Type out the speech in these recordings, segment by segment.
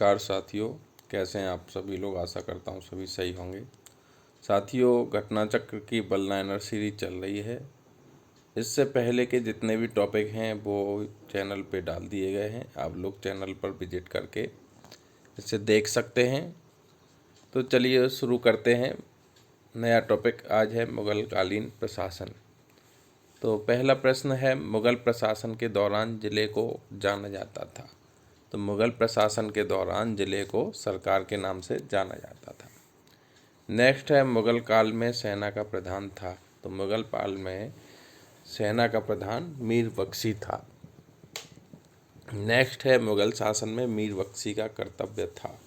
नमस्कार साथियों, कैसे हैं आप सभी लोग। आशा करता हूँ सभी सही होंगे। साथियों, घटना चक्र की बलनायनर सीरीज चल रही है। इससे पहले के जितने भी टॉपिक हैं वो चैनल पे डाल दिए गए हैं, आप लोग चैनल पर विजिट करके इसे देख सकते हैं। तो चलिए शुरू करते हैं। नया टॉपिक आज है मुग़ल कालीन प्रशासन। तो पहला प्रश्न है, मुग़ल प्रशासन के दौरान ज़िले को जाना जाता था। तो मुग़ल प्रशासन के दौरान ज़िले को सरकार के नाम से जाना जाता था। नेक्स्ट है, मुग़ल काल में सेना का प्रधान था। तो मुग़ल काल में सेना का प्रधान मीर बख्शी था। नेक्स्ट है, मुग़ल शासन में मीर बख्शी का कर्तव्य था।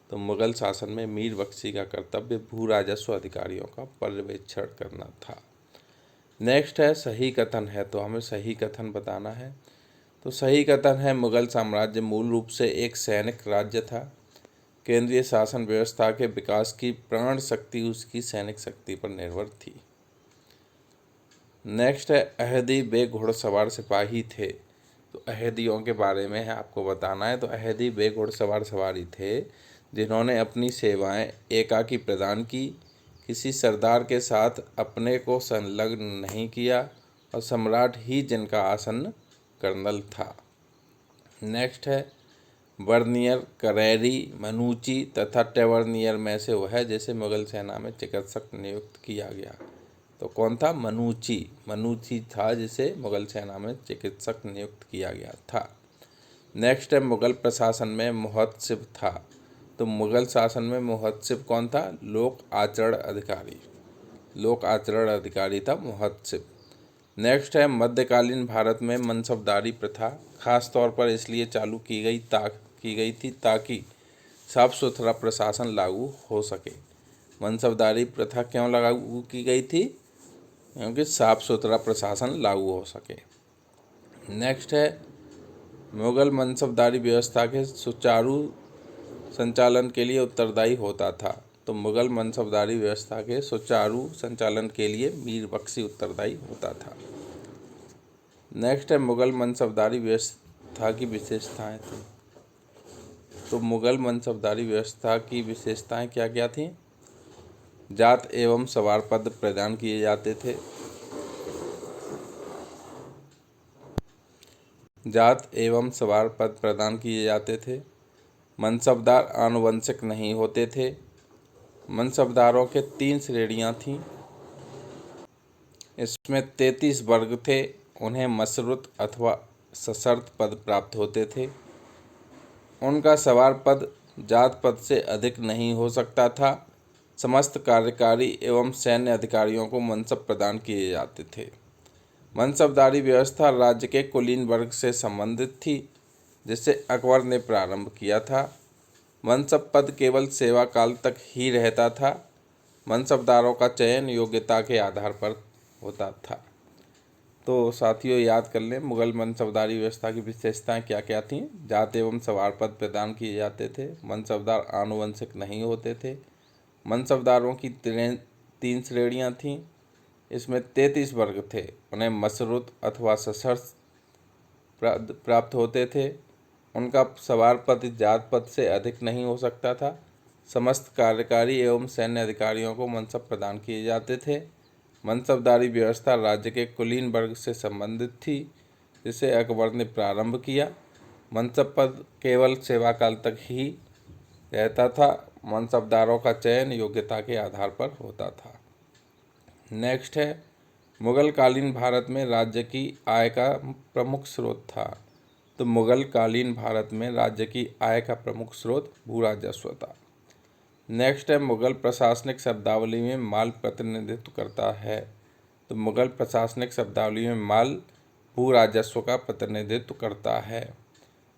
तो मुग़ल शासन में मीर बख्शी का कर्तव्य भू राजस्व अधिकारियों का पर्यवेक्षण करना था। नेक्स्ट है, सही कथन है। तो हमें सही कथन बताना है। तो सही कथन है, मुग़ल साम्राज्य मूल रूप से एक सैनिक राज्य था। केंद्रीय शासन व्यवस्था के विकास की प्राण शक्ति उसकी सैनिक शक्ति पर निर्भर थी। नेक्स्ट है, अहदी वे घुड़सवार सिपाही थे। तो अहदियों के बारे में आपको बताना है। तो अहदी वे घुड़सवार सवारी थे जिन्होंने अपनी सेवाएं एकाकी प्रदान की, किसी सरदार के साथ अपने को संलग्न नहीं किया और सम्राट ही जिनका आसन कर्नल था। नेक्स्ट है, वर्नियर, करेरी, मनुची तथा टेवर्नियर में से वह है जिसे मुग़ल सेना में चिकित्सक नियुक्त किया गया। तो कौन था? मनुची था जिसे मुग़ल सेना में चिकित्सक नियुक्त किया गया था। नेक्स्ट है, मुग़ल प्रशासन में मुहत्सिब था। तो मुग़ल शासन में मुहत्सिब कौन था? लोक आचरण अधिकारी था मुहत्सिब। नेक्स्ट है, मध्यकालीन भारत में मनसबदारी प्रथा खास तौर पर इसलिए चालू की गई थी ताकि साफ सुथरा प्रशासन लागू हो सके। मनसबदारी प्रथा क्यों लागू की गई थी? क्योंकि साफ सुथरा प्रशासन लागू हो सके। नेक्स्ट है, मुग़ल मनसबदारी व्यवस्था के सुचारू संचालन के लिए उत्तरदायी होता था। तो मुग़ल मनसबदारी व्यवस्था के सुचारू संचालन के लिए मीर बख्शी उत्तरदायी होता था। नेक्स्ट है, मुग़ल मनसबदारी व्यवस्था की विशेषताएं थी। तो मुग़ल मनसबदारी व्यवस्था की विशेषताएं क्या क्या थीं? जात एवं सवार पद प्रदान किए जाते थे। मनसबदार आनुवंशिक नहीं होते थे। मनसबदारों के 3 श्रेणियां थीं। इसमें 33 वर्ग थे। उन्हें मशरुत अथवा सशर्त पद प्राप्त होते थे। उनका सवार पद जात पद से अधिक नहीं हो सकता था। समस्त कार्यकारी एवं सैन्य अधिकारियों को मनसब प्रदान किए जाते थे। मनसबदारी व्यवस्था राज्य के कुलीन वर्ग से संबंधित थी, जिसे अकबर ने प्रारंभ किया था। मनसब पद केवल सेवा काल तक ही रहता था। मनसबदारों का चयन योग्यता के आधार पर होता था। तो साथियों, याद कर लें, मुग़ल मनसबदारी व्यवस्था की विशेषताएं क्या क्या थीं? जात एवं सवार पद प्रदान किए जाते थे। मनसबदार आनुवंशिक नहीं होते थे। मनसबदारों की 3 श्रेणियां थीं। इसमें 33 वर्ग थे। उन्हें मशरुत अथवा सशर्त पद प्राप्त होते थे। उनका सवार पद जात पद से अधिक नहीं हो सकता था। समस्त कार्यकारी एवं सैन्य अधिकारियों को मनसब प्रदान किए जाते थे। मनसबदारी व्यवस्था राज्य के कुलीन वर्ग से संबंधित थी, जिसे अकबर ने प्रारंभ किया। मनसब पद केवल सेवा काल तक ही रहता था। मनसबदारों का चयन योग्यता के आधार पर होता था। नेक्स्ट है, मुग़ल कालीन भारत में राज्य की आय का प्रमुख स्रोत था। तो मुग़ल कालीन भारत में राज्य की आय का प्रमुख स्रोत भू राजस्व था। नेक्स्ट है, मुग़ल प्रशासनिक शब्दावली में माल प्रतिनिधित्व करता है। तो मुग़ल प्रशासनिक शब्दावली में माल भू राजस्व का प्रतिनिधित्व करता है।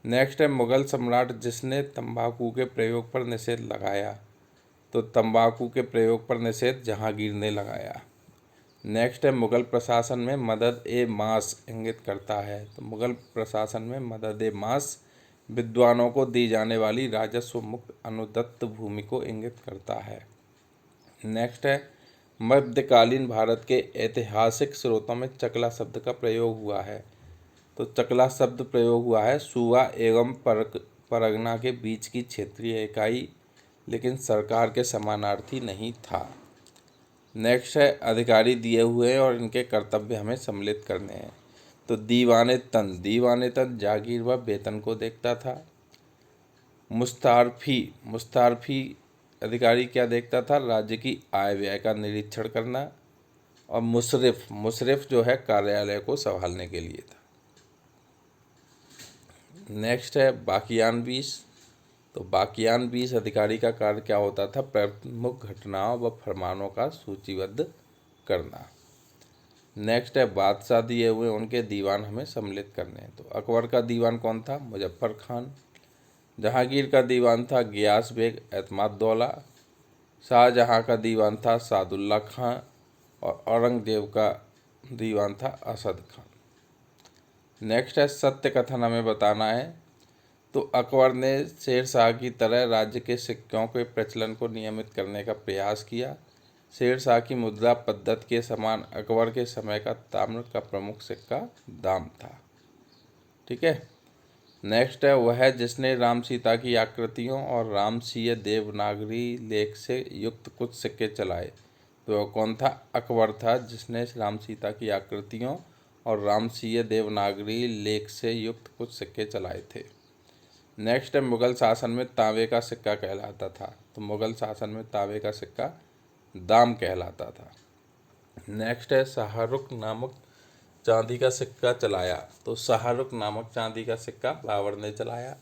नेक्स्ट है, मुग़ल सम्राट जिसने तंबाकू के प्रयोग पर निषेध लगाया। तो तंबाकू के प्रयोग पर निषेध जहांगीर ने लगाया। नेक्स्ट है, मुग़ल प्रशासन में मदद ए मास इंगित करता है। तो मुग़ल प्रशासन में मदद ए मास विद्वानों को दी जाने वाली राजस्व मुक्त अनुदत्त भूमि को इंगित करता है। नेक्स्ट है, मध्यकालीन भारत के ऐतिहासिक स्रोतों में चकला शब्द का प्रयोग हुआ है। तो चकला शब्द प्रयोग हुआ है सुवा एवं परगना के बीच की क्षेत्रीय इकाई, लेकिन सरकार के समानार्थी नहीं था। नेक्स्ट है अधिकारी दिए हुए हैं और इनके कर्तव्य हमें सम्मिलित करने हैं। तो दीवाने तन जागीर व वेतन को देखता था। मुस्तारफी अधिकारी क्या देखता था? राज्य की आय व्यय का निरीक्षण करना। और मुशरिफ जो है कार्यालय को संभालने के लिए था। नेक्स्ट है बाकियान 20। तो बाकियान 20 अधिकारी का कार्य क्या होता था? प्रमुख घटनाओं व फरमानों का सूचीबद्ध करना। नेक्स्ट है बादशाह दिए हुए, उनके दीवान हमें सम्मिलित करने हैं। तो अकबर का दीवान कौन था? मुजफ्फर खान। जहांगीर का दीवान था गियास बेग एतमादुद्दौला। शाहजहां का दीवान था सादुल्ला खां। और औरंगजेब का दीवान था असद खान। नेक्स्ट है सत्य कथन हमें बताना है। तो अकबर ने शेर शाह की तरह राज्य के सिक्कों के प्रचलन को नियमित करने का प्रयास किया। शेर शाह की मुद्रा पद्धति के समान अकबर के समय का ताम्र का प्रमुख सिक्का दाम था। ठीक है। नेक्स्ट है वह जिसने राम सीता की आकृतियों और रामसीय देवनागरी लेख से युक्त कुछ सिक्के चलाए। तो वह कौन था? अकबर था, जिसने राम सीता की आकृतियों और रामसीय देवनागरी लेख से युक्त कुछ सिक्के चलाए थे। नेक्स्ट है मुगल शासन में तांबे का सिक्का कहलाता था। तो मुगल शासन में तांबे का सिक्का दाम कहलाता था। नेक्स्ट है शाहरुख नामक चांदी का सिक्का चलाया। तो शाहरुख नामक चांदी का सिक्का बाबर ने चलाया।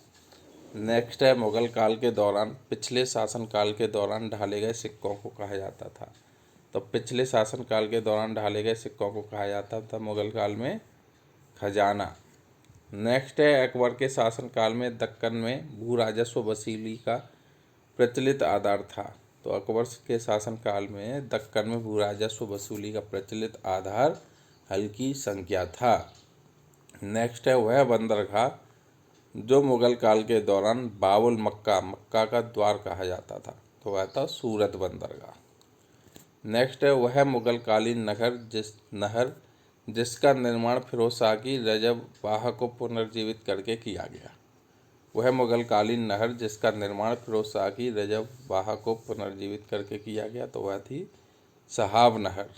नेक्स्ट है मुगल काल के दौरान पिछले शासनकाल के दौरान ढाले गए सिक्कों को कहा जाता था। तो पिछले शासनकाल के दौरान ढाले गए सिक्कों को कहा जाता था मुगल काल में खजाना। नेक्स्ट है अकबर के शासनकाल में दक्कन में भू राजस्व वसूली का प्रचलित आधार था। तो अकबर के शासनकाल में दक्कन में भू राजस्व वसूली का प्रचलित आधार हल्की संख्या था। नेक्स्ट है वह बंदरगाह जो मुगल काल के दौरान बाबुल मक्का का द्वार कहा जाता था। तो वह था सूरत बंदरगाह। नेक्स्ट है वह मुगल कालीन नहर जिसका निर्माण फिरोज शाह की रजब वाह को पुनर्जीवित करके किया गया। वह मुगल कालीन नहर जिसका निर्माण फिरोज शाह की रजब वाह को पुनर्जीवित करके किया गया। तो वह थी सहाब नहर।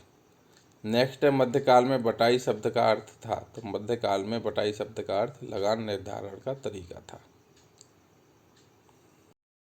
नेक्स्ट है मध्यकाल में बटाई शब्द का अर्थ था। तो मध्यकाल में बटाई शब्द का अर्थ लगान निर्धारण का तरीका था।